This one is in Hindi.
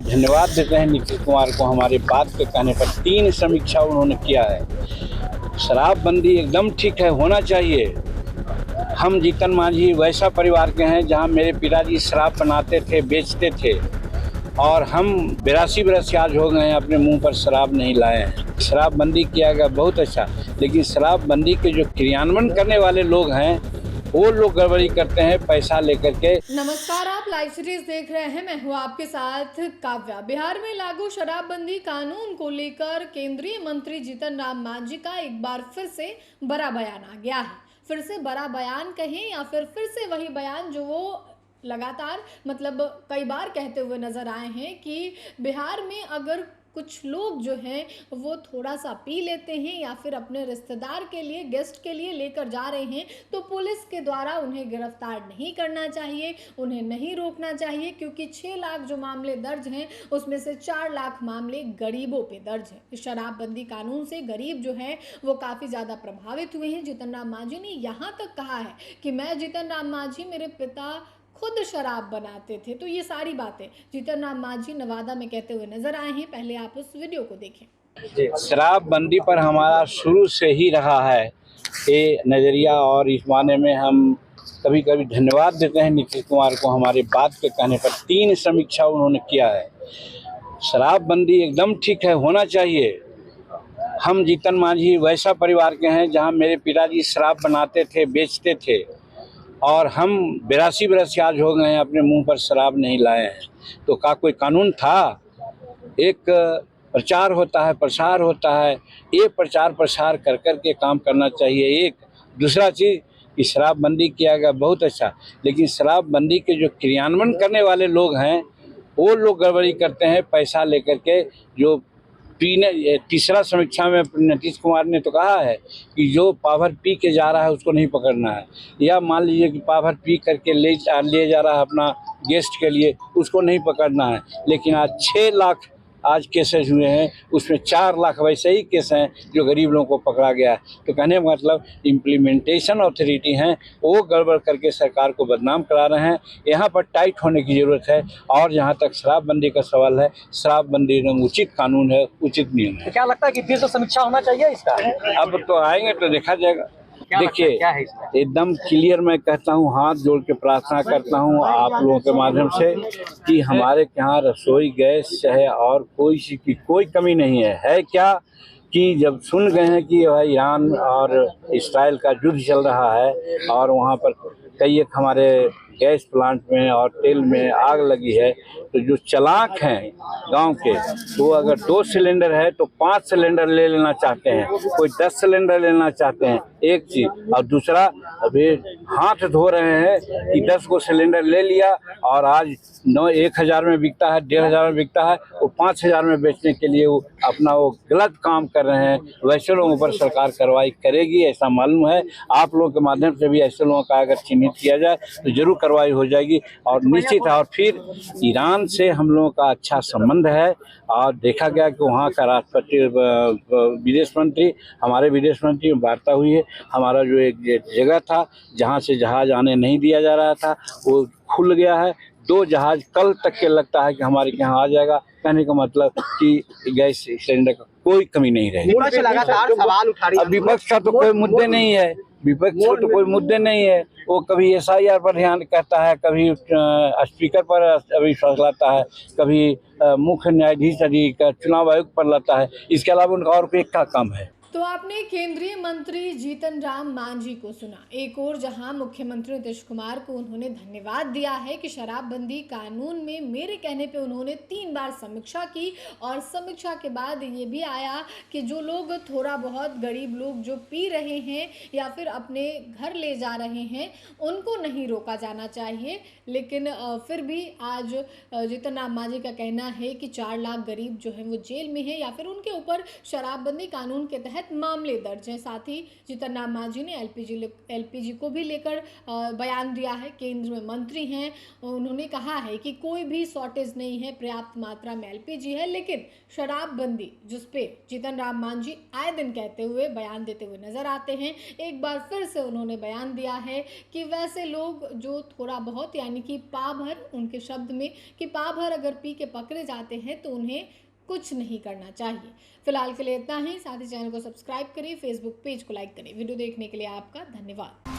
धन्यवाद देते हैं नीतीश कुमार को। हमारे बात के कहने पर 3 समीक्षा उन्होंने किया है। शराबबंदी एकदम ठीक है, होना चाहिए। हम जीतन मांझी वैसा परिवार के हैं जहां मेरे पिताजी शराब बनाते थे, बेचते थे, और हम 82 बरस के आज हो गए हैं, अपने मुंह पर शराब नहीं लाए हैं। शराबबंदी किया गया, बहुत अच्छा, लेकिन शराबबंदी के जो क्रियान्वयन करने वाले लोग हैं वो लोग गड़बड़ी करते हैं पैसा लेकर के। नमस्कार, आप लाइव सीरीज देख रहे हैं। मैं हूं आपके साथ काव्या। बिहार में लागू शराबबंदी कानून को लेकर केंद्रीय मंत्री जीतन राम मांझी का एक बार फिर से बड़ा बयान आ गया है। फिर से बड़ा बयान कहें या फिर से वही बयान जो वो लगातार कई बार कहते हुए नजर आए हैं कि बिहार में अगर कुछ लोग जो हैं वो थोड़ा सा पी लेते हैं या फिर अपने रिश्तेदार के लिए, गेस्ट के लिए लेकर जा रहे हैं, तो पुलिस के द्वारा उन्हें गिरफ्तार नहीं करना चाहिए, उन्हें नहीं रोकना चाहिए, क्योंकि 6 लाख जो मामले दर्ज हैं उसमें से 4 लाख मामले गरीबों पे दर्ज हैं। इस शराबबंदी कानून से गरीब जो हैं वो काफ़ी ज़्यादा प्रभावित हुए हैं। जीतन राम मांझी ने यहाँ तक कहा है कि मैं जीतन राम मांझी, मेरे पिता खुद शराब बनाते थे। तो ये सारी बातें जीतन राम मांझी नवादा में कहते हुए नजर आए हैं। पहले आप उस वीडियो को देखें। शराबबंदी पर हमारा शुरू से ही रहा है ये नज़रिया, और इस माने में हम कभी कभी धन्यवाद देते हैं नीतीश कुमार को। हमारे बात के कहने पर 3 समीक्षा उन्होंने किया है। शराबबंदी एकदम ठीक है, होना चाहिए। हम जीतन मांझी वैसा परिवार के हैं जहां मेरे पिताजी शराब बनाते थे, बेचते थे, और हम 82 बरस के आज हो गए हैं, अपने मुंह पर शराब नहीं लाए हैं। तो का कोई कानून था? एक प्रचार होता है, प्रसार होता है, ये प्रचार प्रसार कर कर के काम करना चाहिए। एक दूसरा चीज़ कि शराबबंदी किया गया, बहुत अच्छा, लेकिन शराबबंदी के जो क्रियान्वयन करने वाले लोग हैं वो लोग गड़बड़ी करते हैं पैसा लेकर के। जो पीने, तीसरा समीक्षा में नीतीश कुमार ने तो कहा है कि जो पावर पी के जा रहा है उसको नहीं पकड़ना है, या मान लीजिए कि पावर पी करके ले जा रहा है अपना गेस्ट के लिए, उसको नहीं पकड़ना है। लेकिन आज 6 लाख आज केसेस हुए हैं, उसमें 4 लाख वैसे ही केस हैं जो गरीब लोगों को पकड़ा गया है। तो कहने का मतलब इम्प्लीमेंटेशन अथॉरिटी हैं वो गड़बड़ करके सरकार को बदनाम करा रहे हैं। यहाँ पर टाइट होने की ज़रूरत है। और जहाँ तक शराबबंदी का सवाल है, शराबबंदी एकदम उचित कानून है, उचित नियम है। तो क्या लगता है कि फिर से समीक्षा होना चाहिए इसका? अब तो आएंगे तो देखा जाएगा। देखिए, एकदम क्लियर मैं कहता हूँ, हाथ जोड़ के प्रार्थना करता हूँ आप लोगों के माध्यम से कि हमारे यहाँ रसोई गैस चाहे और कोई चीज़ की कोई कमी नहीं है क्या कि जब सुन गए हैं कि ईरान और इसराइल का युद्ध चल रहा है और वहाँ पर कई एक हमारे गैस प्लांट में और तेल में आग लगी है, तो जो चालाक हैं गांव के, तो अगर 2 सिलेंडर है तो 5 सिलेंडर ले लेना चाहते हैं, कोई 10 सिलेंडर लेना चाहते हैं, एक चीज़। और दूसरा, अभी हाथ धो रहे हैं कि 10 को सिलेंडर ले लिया और आज 1,000 में बिकता है, 1,500 में बिकता है, वो 5,000 में बेचने के लिए वो अपना वो गलत काम कर रहे हैं। वैसे लोगों पर सरकार कार्रवाई करेगी, ऐसा मालूम है। आप लोगों के माध्यम से भी ऐसे लोगों का अगर चिन्हित किया जाए तो जरूर कार्रवाई हो जाएगी और निश्चित है। और फिर ईरान से हम लोगों का अच्छा संबंध है और देखा गया कि वहाँ का राष्ट्रपति, विदेश मंत्री, हमारे विदेश मंत्री में वार्ता हुई है। हमारा जो एक जगह था जहाँ से जहाज़ आने नहीं दिया जा रहा था वो खुल गया है। 2 जहाज़ कल तक के लगता है कि हमारे यहाँ आ जाएगा। कहने का मतलब कि गैस सिलेंडर का कोई कमी नहीं रहेगी। लगातार सवाल उठा रही है। अब विपक्ष का तो कोई मुद्दे नहीं है, विपक्ष को तो कोई मुद्दे नहीं है। वो कभी SIR पर ध्यान कहता है, कभी स्पीकर पर अविश्वास लाता है, कभी मुख्य न्यायाधीश का चुनाव आयोग पर लाता है। इसके अलावा उनका और कोई क्या काम है? तो आपने केंद्रीय मंत्री जीतन राम मांझी को सुना। एक और जहां मुख्यमंत्री नीतीश कुमार को उन्होंने धन्यवाद दिया है कि शराबबंदी कानून में मेरे कहने पे उन्होंने 3 बार समीक्षा की, और समीक्षा के बाद ये भी आया कि जो लोग थोड़ा बहुत गरीब लोग जो पी रहे हैं या फिर अपने घर ले जा रहे हैं उनको नहीं रोका जाना चाहिए। लेकिन फिर भी आज जीतन राम मांझी का कहना है कि 4 लाख गरीब जो है वो जेल में है या फिर उनके ऊपर शराबबंदी कानून के तहत तहत मामले दर्ज हैं। साथ ही जीतन राम मांझी ने एलपीजी को भी लेकर बयान दिया है। केंद्र में मंत्री हैं, उन्होंने कहा है कि कोई भी शॉर्टेज नहीं है, पर्याप्त मात्रा में एलपीजी है, लेकिन शराबबंदी जिस पे जीतन राम मांझी आए दिन कहते हुए बयान देते हुए नजर आते हैं, एक बार फिर से उन्होंने बयान दिया है कि वैसे लोग जो थोड़ा बहुत यानी कि पाव भर, उनके शब्द में कि पाव भर अगर पी के पकड़े जाते हैं तो उन्हें कुछ नहीं करना चाहिए। फिलहाल के लिए इतना ही। साथ ही चैनल को सब्सक्राइब करें, फेसबुक पेज को लाइक करें। वीडियो देखने के लिए आपका धन्यवाद।